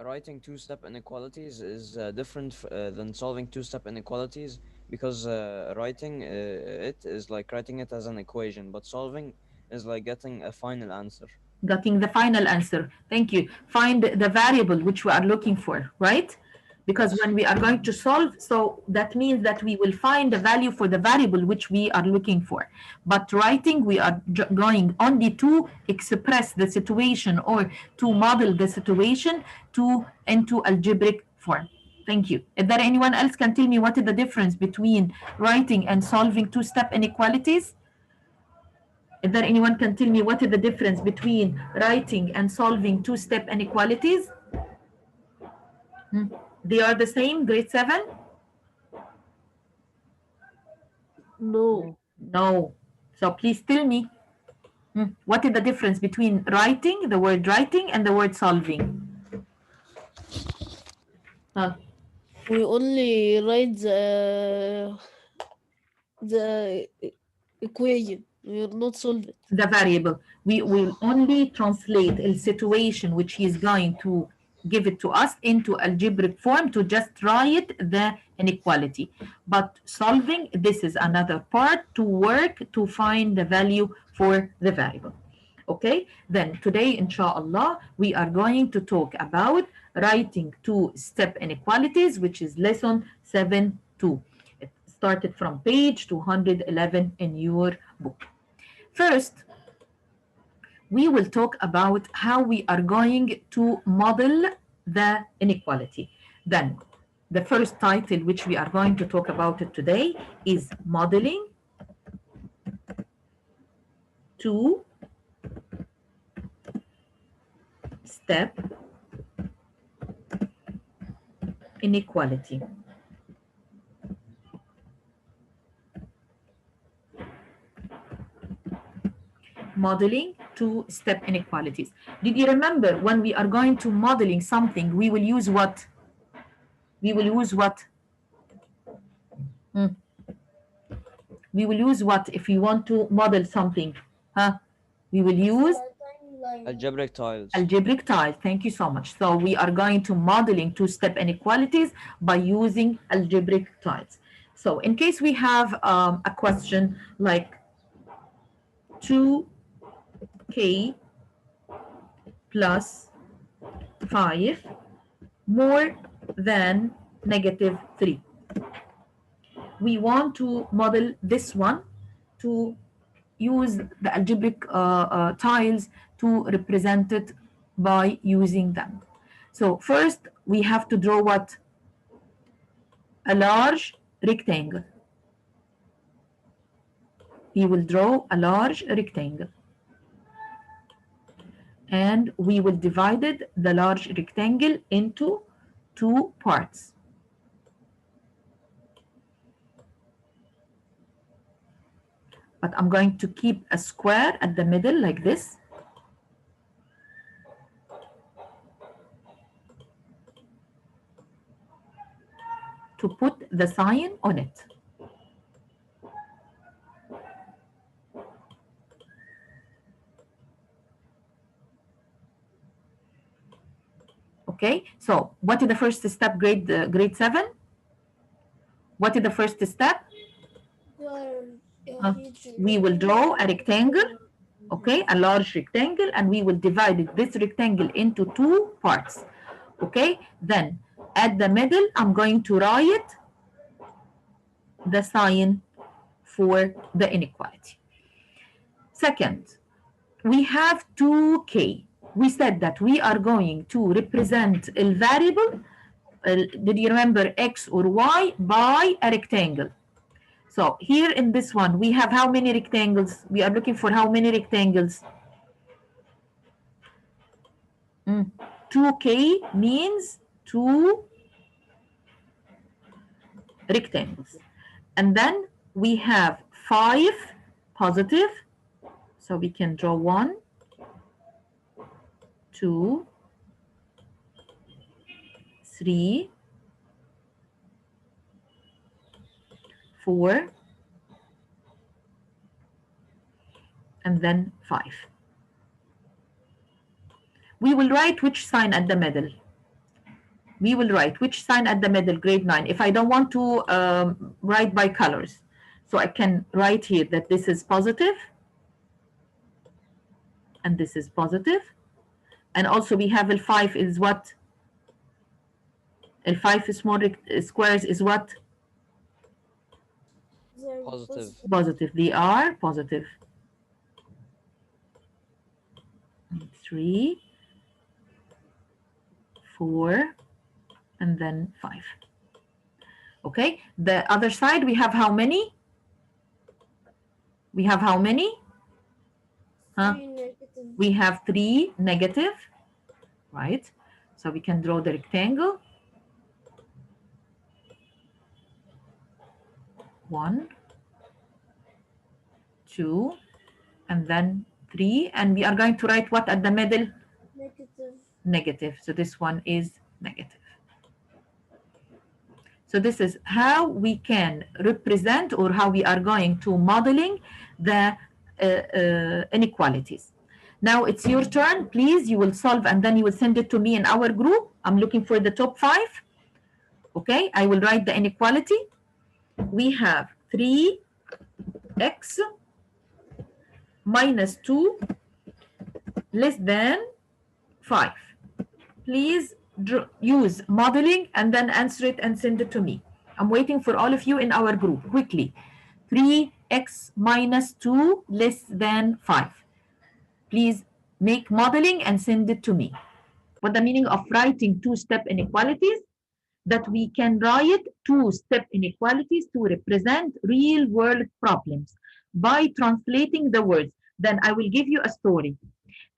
writing two-step inequalities is different than solving two-step inequalities because writing it is like writing it as an equation, but solving is like getting a final answer. Getting the final answer. Thank you. Find the variable which we are looking for, right? Because Yes. when we are going to solve, so that means that we will find the value for the variable which we are looking for. But writing, we are going only to express the situation or to model the situation to into algebraic form. Thank you. Is there anyone else can tell me what is the difference between writing and solving two-step inequalities? If there anyone can tell me what is the difference between writing and solving two-step inequalities? They are the same, grade 7? No. No. So please tell me, what is the difference between writing, the word writing, and the word solving? Huh? We only write the equation. We will not solve it. The variable. We will only translate a situation which he is going to give it to us into algebraic form to just write the inequality. But solving, this is another part to work to find the value for the variable. Okay, then today, inshallah, we are going to talk about writing two-step inequalities, which is lesson 7.2. It started from page 211 in your book. First, we will talk about how we are going to model the inequality. Then, the first title which we are going to talk about it today is modeling two-step inequality. Modeling two-step inequalities. Did you remember when we are going to modeling something, we will use what? We will use what? We will use what if we want to model something? Huh? We will use Algebraic tiles. algebraic tiles. Thank you so much. So we are going to modeling two-step inequalities by using algebraic tiles. So in case we have a question like 2k plus 5 more than negative 3. We want to model this one to use the algebraic tiles to represent it by using them. So first we have to draw what? A large rectangle. We will draw a large rectangle and we will divide the large rectangle into two parts. But I'm going to keep a square at the middle like this. To put the sign on it. Okay, so what is the first step, grade 7? What is the first step? We will draw a rectangle, okay, a large rectangle, and we will divide this rectangle into two parts. Okay, then at the middle, I'm going to write the sign for the inequality. Second, we have 2k. We said that we are going to represent a variable, did you remember x or y, by a rectangle. So here in this one, we have how many rectangles? We are looking for how many rectangles? 2k means two rectangles. And then we have 5 positive. So we can draw 1, 2, 3, 4, and then 5. We will write which sign at the middle? we will write which sign at the middle, grade 9. If I don't want to write by colors, so I can write here that this is positive and this is positive. And also we have L5 is what? L5 small squares is what? They're Positive. Positive. They are positive. 3, 4, and then 5. Okay, the other side we have how many? We have how many? Huh? 3 negative. We have 3 negative, right? So we can draw the rectangle. 1, 2, and then 3. And we are going to write what at the middle? Negative. Negative. So this one is negative. So this is how we can represent, or how we are going to modeling the inequalities. Now it's your turn. Please, you will solve and then you will send it to me in our group. I'm looking for the top 5. Okay, I will write the inequality. We have 3x minus 2 less than 5. Please use modeling and then answer it and send it to me. I'm waiting for all of you in our group. Quickly. 3x minus 2 less than 5. Please make modeling and send it to me. What the meaning of writing two-step inequalities? That we can write two-step inequalities to represent real-world problems by translating the words. Then I will give you a story.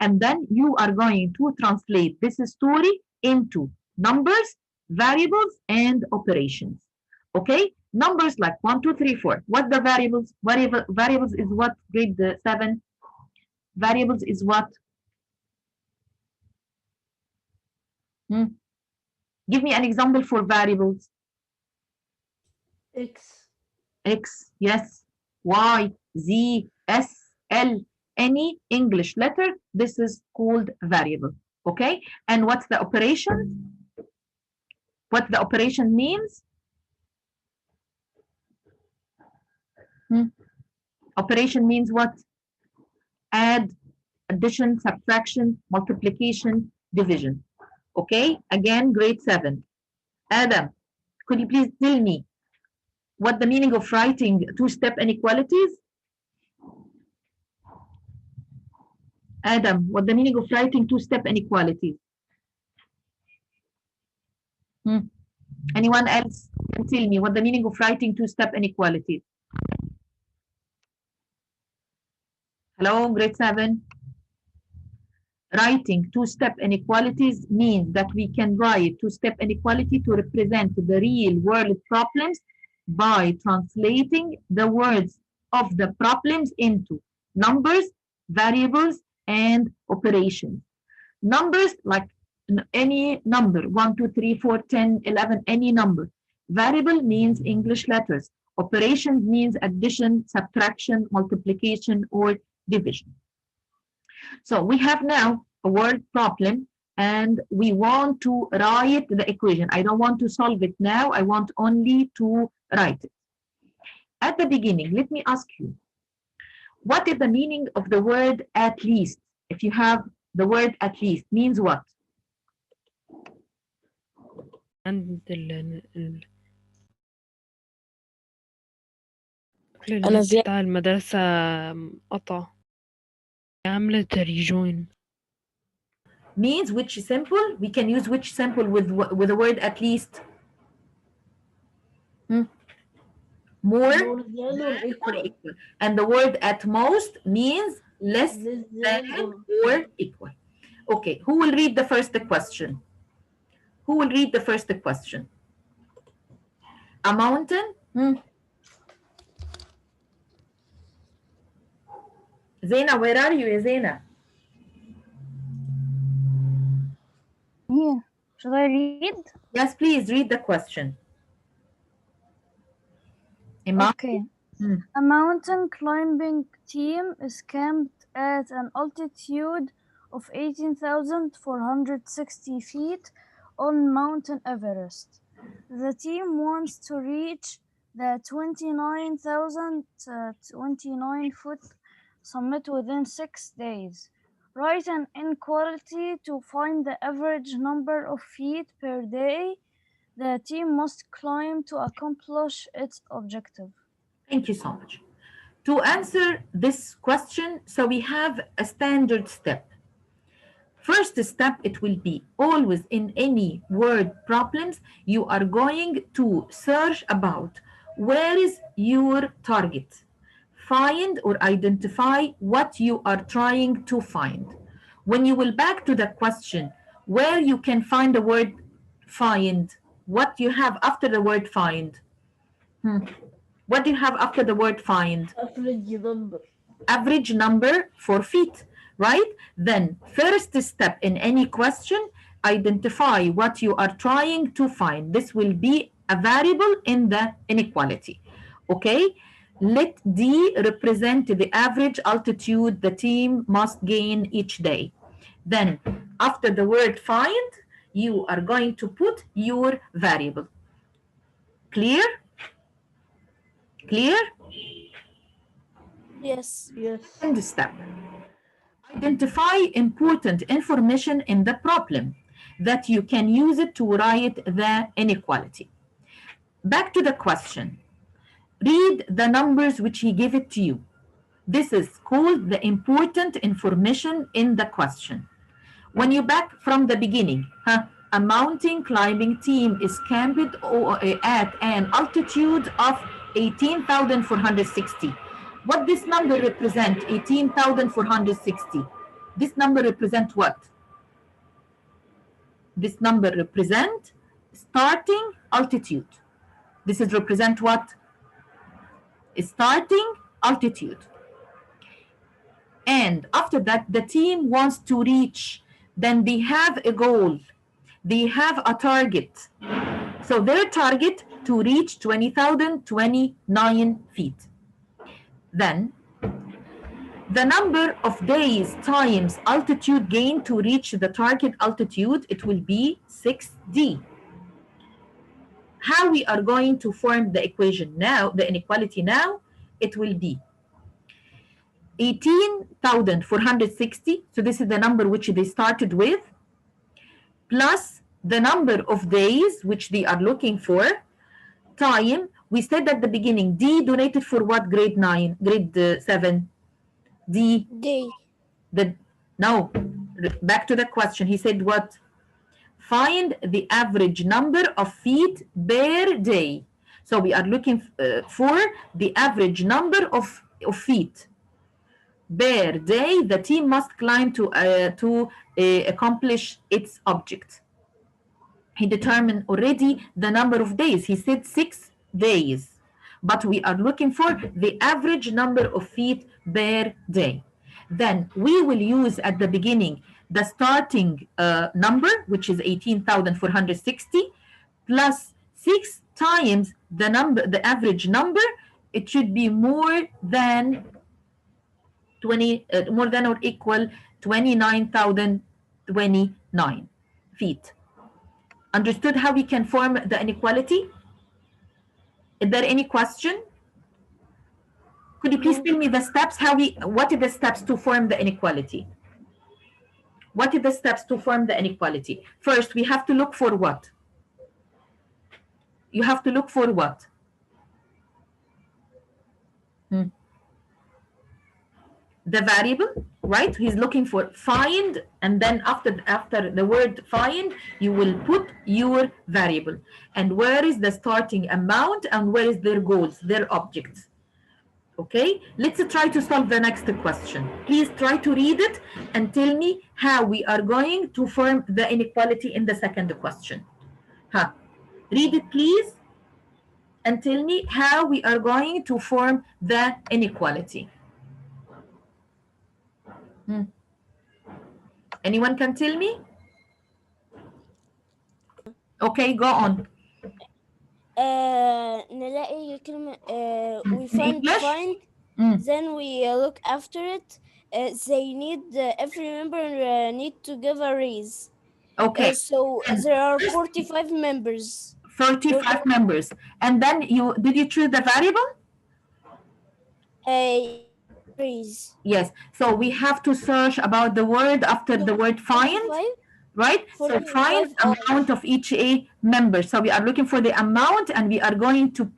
And then you are going to translate this story into numbers, variables, and operations. Okay? Numbers like 1, 2, 3, 4. What the variables? Variables is what? Grade 7. Variables is what? Give me an example for variables. X. X, yes. Y, Z, S, L. Any English letter, this is called variable. Okay? And what's the operation? What the operation means? Operation means what? Add, addition, subtraction, multiplication, division. Okay? Again, grade 7. Adam, could you please tell me what the meaning of writing two-step inequalities? Adam, what the meaning of writing two-step inequalities? Anyone else can tell me what the meaning of writing two-step inequalities? Hello, grade 7. Writing two-step inequalities means that we can write two-step inequality to represent the real world problems by translating the words of the problems into numbers, variables, and operations. Numbers like any number, 1, 2, 3, 4, 10, 11, any number. Variable means English letters. Operations means addition, subtraction, multiplication, or division. So we have now a word problem and we want to write the equation. I don't want to solve it now. I want only to write it. At the beginning, let me ask you, what is the meaning of the word at least? If you have the word at least, means what? عند أنا النت زيادة. بتاع المدرسة قطع عاملة rejoin. Means which simple? We can use which simple with the word at least? More More than or equal. equal. And the word at most means less Less than than or equal. Okay, who will read the first question? Who will read the first question? A mountain? Zaina, where are you, Zaina? Here, should I read? Yes, please read the question. Okay. A mountain climbing team is camped at an altitude of 18,460 feet on Mountain Everest. The team wants to reach the 29,029-foot summit within 6 days. Write an inequality to find the average number of feet per day the team must climb to accomplish its objective. Thank you so much. To answer this question, so we have a standard step. First step, it will be always in any word problems, you are going to search about where is your target. Find or identify what you are trying to find. When you will back to the question, where you can find the word find, what you have after the word find? What do you have after the word find? average number. Average number for feet, right? Then first step in any question, identify what you are trying to find. This will be a variable in the inequality. Okay, let D represent the average altitude the team must gain each day. Then after the word find, you are going to put your variable. Clear? Clear? Yes. Second step, identify important information in the problem that you can use it to write the inequality. Back to the question. Read the numbers which he gave it to you. This is called the important information in the question. When you back from the beginning, a mountain climbing team is camped at an altitude of 18,460. What this number represent? 18,460. This number represent what? This number represent starting altitude. This is represent what? Starting altitude. And after that, the team wants to reach, then they have a goal, they have a target. So their target to reach 20,029 feet. Then the number of days times altitude gain to reach the target altitude, it will be 6D. How we are going to form the equation now, the inequality now, it will be 18,460, so this is the number which they started with, plus the number of days which they are looking for, time, we said at the beginning, D donated for what grade 9, grade 7? D, Day. no, back to the question, he said what? Find the average number of feet per day. So we are looking for the average number of feet per day the team must climb to accomplish its object. He determined already the number of days. He said 6 days. But we are looking for the average number of feet per day. Then we will use at the beginning the starting number, which is 18,460, plus 6 times the number, the average number. It should be more than more than or equal 29,029 feet. Understood how we can form the inequality? Is there any question? Could you please tell me the steps? What are the steps to form the inequality? What are the steps to form the inequality? First, we have to look for what? You have to look for what? The variable, right? He's looking for find, and then after the word find, you will put your variable. And where is the starting amount and where is their goals, their objects? Okay, let's try to solve the next question. Please try to read it and tell me how we are going to form the inequality in the second question. Read it, please, and tell me how we are going to form the inequality. Anyone can tell me? Okay, go on. نلاقي كلمة we find English? then we look after it. They need every member need to give a raise. Okay, So there are 45 members. 45 members. And then did you choose the variable? Trees. Yes. So we have to search about the word after the word find, 45? right? So find 45 amount of each a member. So we are looking for the amount and we are going to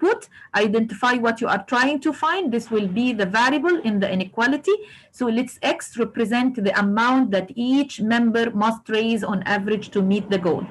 identify what you are trying to find. This will be the variable in the inequality. So let's X represent the amount that each member must raise on average to meet the goal.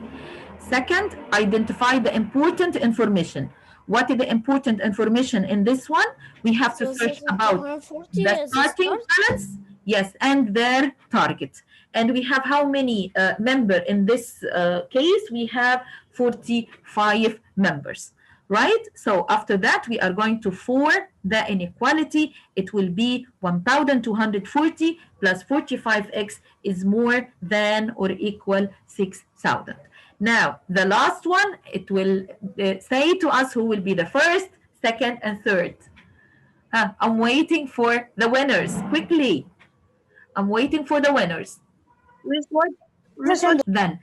Second, identify the important information. What is the important information in this one? We have to So search this is about 240 the as a starting start? balance, yes, and their target. And we have how many members in this case? We have 45 members, right? So after that, we are going to for the inequality. It will be 1,240 plus 45x is more than or equal 6,000. Now, the last one, it will say to us who will be the first, second, and third. I'm waiting for the winners. Quickly. I'm waiting for the winners. Miss what? Miss Second. what? Then,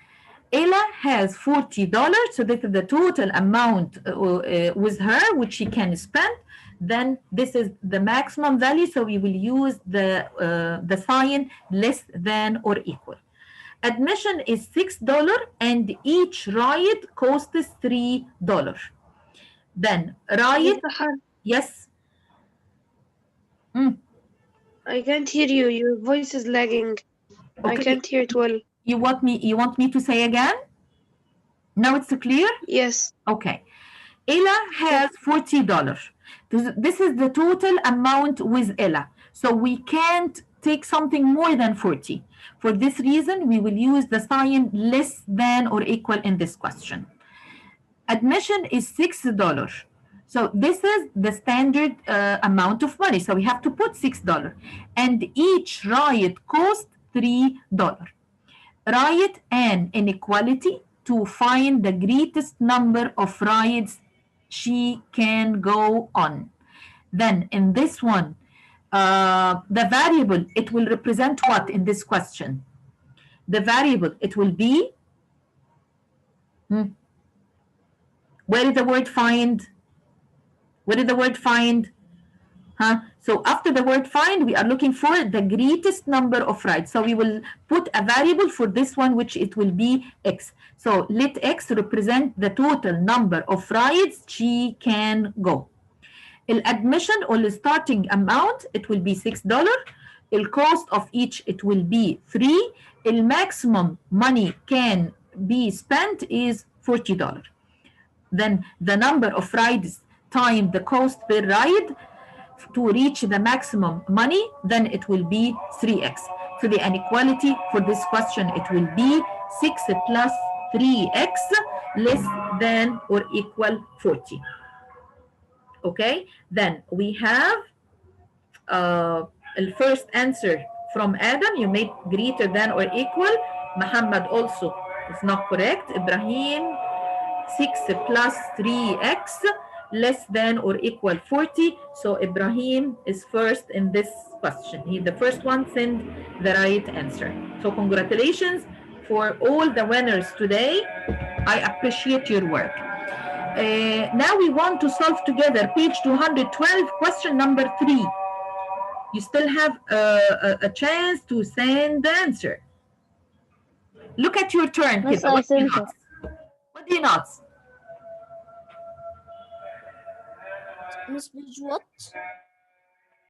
Ella has $40. So this is the total amount with her, which she can spend. Then this is the maximum value. So we will use the sign less than or equal. Admission is $6 and each ride costs $3. Then Miss ride, Sahar, yes. Mm, I can't hear you. Your voice is lagging. I okay. can't hear it well. You want me to say again? Now it's clear? Yes. Okay. Ella has $40. This is the total amount with Ella. So we can't take something more than 40. For this reason, we will use the sign less than or equal in this question. Admission is $6. So this is the standard amount of money. So we have to put $6. And each ride costs $3. Write an inequality to find the greatest number of rides she can go on. Then in this one, the variable, it will represent what in this question? The variable, it will be, where is the word find? What is the word find? So after the word find, we are looking for the greatest number of rides. So we will put a variable for this one, which it will be x. So let x represent the total number of rides she can go. Admission or the starting amount, it will be $6. Cost of each, it will be 3. Maximum money can be spent is $40. Then the number of rides times the cost per ride to reach the maximum money, then it will be 3x. So the inequality for this question, it will be 6 plus 3x less than or equal 40. Okay, then we have the first answer from Adam. You made greater than or equal. Muhammad also is not correct. Ibrahim, 6 plus 3x less than or equal 40. So Ibrahim is first in this question. He the first one sent the right answer. So congratulations for all the winners today. I appreciate your work. Now we want to solve together page 212, question number 3. You still have a chance to send the answer. Look at your turn. Miss, Kida. I sent it. What do you not? Miss Page what?